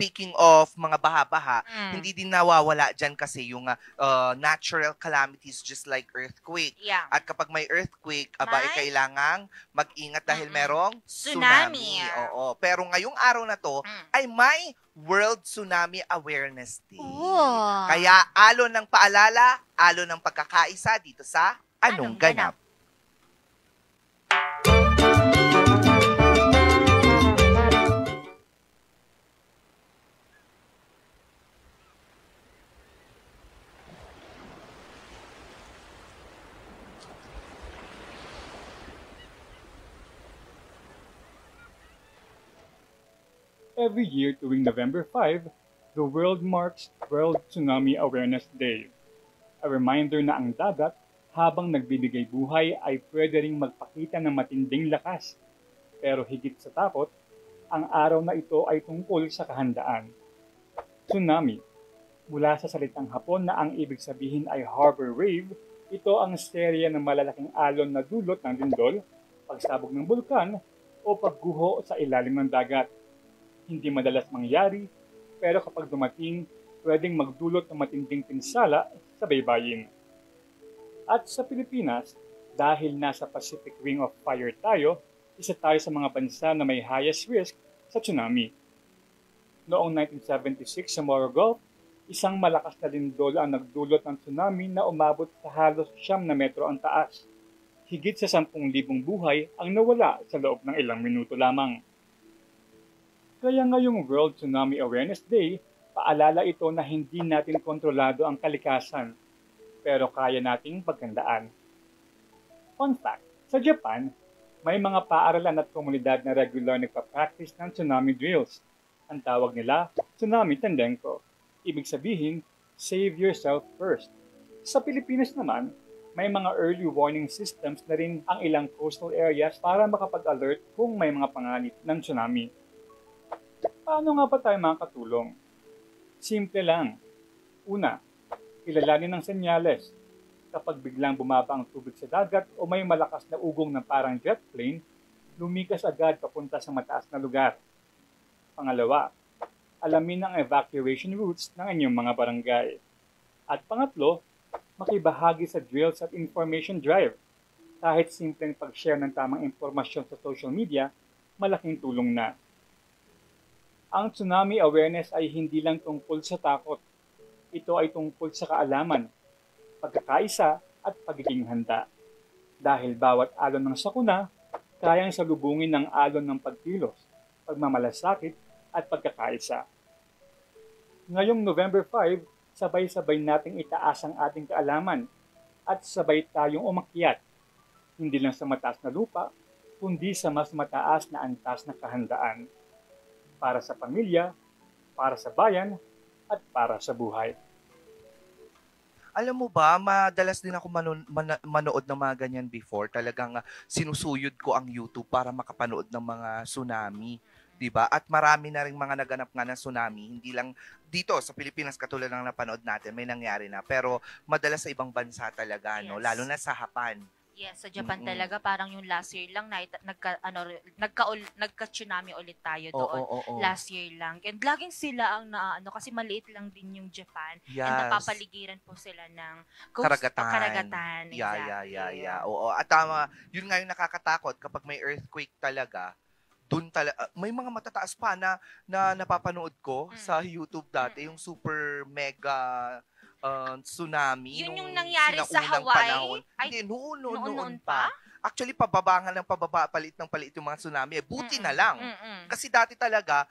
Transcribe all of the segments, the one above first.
speaking of mga baha-baha, Mm. hindi din nawawala dyan kasi yung natural calamities just like earthquake. Yeah. At kapag may earthquake, aba, May? kailangang mag-ingat dahil Mm-mm. merong Tsunami. Oo. Pero ngayong araw na to, ay may World Tsunami Awareness Day. Oh. Kaya alon ng paalala, alon ng pagkakaisa dito sa Anong Ganap? Every year tuwing November 5, the world marks World Tsunami Awareness Day. A reminder na ang dagat, habang nagbibigay buhay, ay pwede ring magpakita ng matinding lakas. Pero higit sa takot, ang araw na ito ay tungkol sa kahandaan. Tsunami. Mula sa salitang Hapon na ang ibig sabihin ay harbor wave, ito ang serya ng malalaking alon na dulot ng lindol, pagsabog ng bulkan, o pagguho sa ilalim ng dagat. Hindi madalas mangyari, pero kapag dumating, pwedeng magdulot ng matinding pinsala sa baybayin. At sa Pilipinas, dahil nasa Pacific Ring of Fire tayo, isa tayo sa mga bansa na may highest risk sa tsunami. Noong 1976 sa Moro Gulf, isang malakas na lindol ang nagdulot ng tsunami na umabot sa halos 9 na metro ang taas. Higit sa 10,000 buhay ang nawala sa loob ng ilang minuto lamang. Kaya ngayong World Tsunami Awareness Day, paalala ito na hindi natin kontrolado ang kalikasan, pero kaya nating paghandaan. Fun fact, sa Japan, may mga paaralan at komunidad na regular nagpa-practice ng tsunami drills. Ang tawag nila, Tsunami Tendenko. Ibig sabihin, save yourself first. Sa Pilipinas naman, may mga early warning systems na rin ang ilang coastal areas para makapag-alert kung may mga panganib ng tsunami. Paano nga ba tayo makakatulong? Simple lang. Una, kilalanin ang senyales. Kapag biglang bumaba ang tubig sa dagat o may malakas na ugong na parang jet plane, lumikas agad papunta sa mataas na lugar. Pangalawa, alamin ang evacuation routes ng inyong mga barangay. At pangatlo, makibahagi sa drills at information drive. Kahit simpleng pag-share ng tamang impormasyon sa social media, malaking tulong na. Ang tsunami awareness ay hindi lang tungkol sa takot. Ito ay tungkol sa kaalaman, pagkakaisa at pagiging handa. Dahil bawat alon ng sakuna, kayang salubungin ng alon ng pagkilos, pagmamalasakit at pagkakaisa. Ngayong November 5, sabay-sabay nating itaas ang ating kaalaman at sabay tayong umakyat, hindi lang sa mataas na lupa, kundi sa mas mataas na antas na kahandaan. Para sa pamilya, para sa bayan, at para sa buhay. Alam mo ba, madalas din ako manood ng mga ganyan before. Talagang sinusuyod ko ang YouTube para makapanood ng mga tsunami. 'Di ba? At marami na ring mga naganap nga ng tsunami, hindi lang dito sa Pilipinas katulad ng napanood natin, may nangyari na. Pero madalas sa ibang bansa talaga, no? Yes. Lalo na sa Japan. Yes, sa Japan talaga parang yung last year lang nagka-tsunami ulit tayo doon. Last year lang. And laging sila ang kasi maliit lang din yung Japan. Yes. And napapaligiran po sila ng karagatan. Exactly. Yeah. Oo. At yun nga yung nakakatakot kapag may earthquake talaga. Doon may mga matataas pa na napapanood ko sa YouTube dati, yung super mega tsunami. Yun yung nangyari sa Hawaii? Panahon. Hindi, noon pa. Actually, pababa palit ng palit yung mga tsunami. Buti na lang. Kasi dati talaga,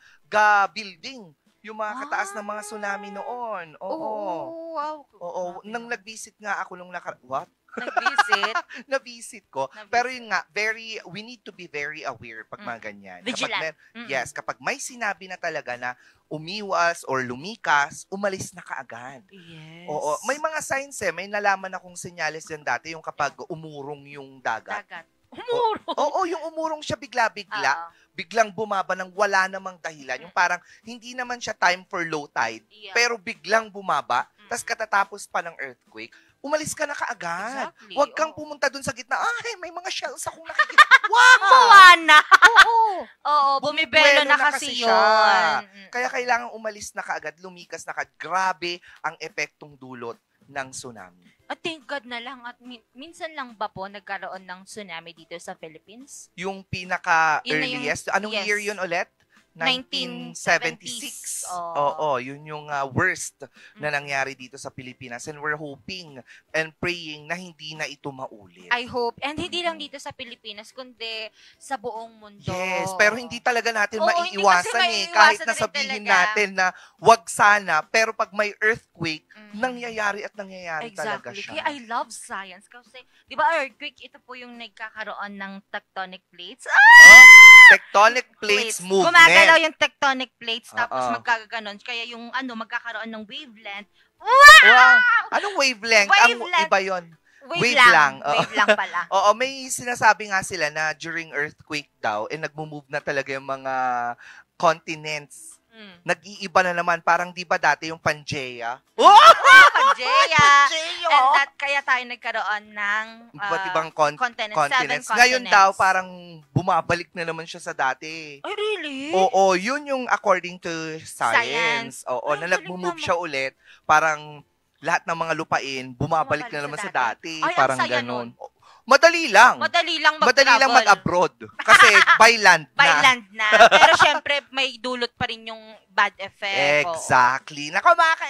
building yung mga kataas ng mga tsunami noon. Oo. Nang nag-visit nga ako What? Nag-visit? Na-visit ko. Pero yun nga, we need to be very aware pag mga ganyan. Vigilant. Kapag may sinabi na talaga na umiwas or lumikas, umalis na kaagad. Yes. Oo. May mga signs may nalaman akong senyales yan dati, yung kapag umurong yung dagat. Umurong? Oo, yung umurong siya bigla-bigla. Biglang bumaba ng wala namang dahilan. Yung parang hindi naman siya time for low tide, pero biglang bumaba, tas katatapos pa ng earthquake. umalis ka na kaagad. Exactly, Huwag kang oo. pumunta dun sa gitna, ay, may mga shells akong nakikita. Wow! Mawa na. Oo. Oo, bumibelo na kasi yun. Kaya kailangan umalis na kaagad, lumikas na kaagad. Grabe ang epektong dulot ng tsunami. At thank God na lang at minsan lang ba po nagkaroon ng tsunami dito sa Philippines? Yung Yun na pinaka-earliest, anong yes. year yun ulit? 1970s. Oo, yun yung worst na nangyari dito sa Pilipinas. And we're hoping and praying na hindi na ito maulit. I hope. And hindi lang dito sa Pilipinas, kundi sa buong mundo. Yes, pero hindi talaga natin Oo, hindi maiiwasan kasi eh. maiiwasan Kahit na na rin sabihin talaga. natin na wag sana, pero pag may earthquake, nangyayari at nangyayari talaga Exactly. siya. Kaya I love science kasi, di ba earthquake, ito po yung nagkakaroon ng tectonic plates. Tectonic plates movement. Gumagalaw yung tectonic plates, tapos Oo. magkaganon. Kaya yung magkakaroon ng wavelength. Wow! Anong wavelength? Wavelength. Iba yun. Wave lang. lang. Oo. Wave lang pala. Oo, may sinasabi nga sila na during earthquake daw, nagmo-move na talaga yung mga continents. Nag-iiba na naman. Parang di ba dati yung Pangea? Pangea. And that, kaya tayo nagkaroon ng Iba't ibang continents. 7 continents. continents. Ngayon daw, parang bumabalik na naman siya sa dati. Ay, really? Oo, yun yung according to science. Oo, Ay, na galing nag-move naman. siya ulit. Parang lahat ng mga lupain, bumabalik na naman sa dati. Ay, ang Parang saya ganon. nun. Madali lang. Madali lang Madali lang mag-travel. mag-abroad. Kasi by land na. By land na. Pero syempre, may dulot pa rin yung bad effect. Oo. Exactly. Nako mga ka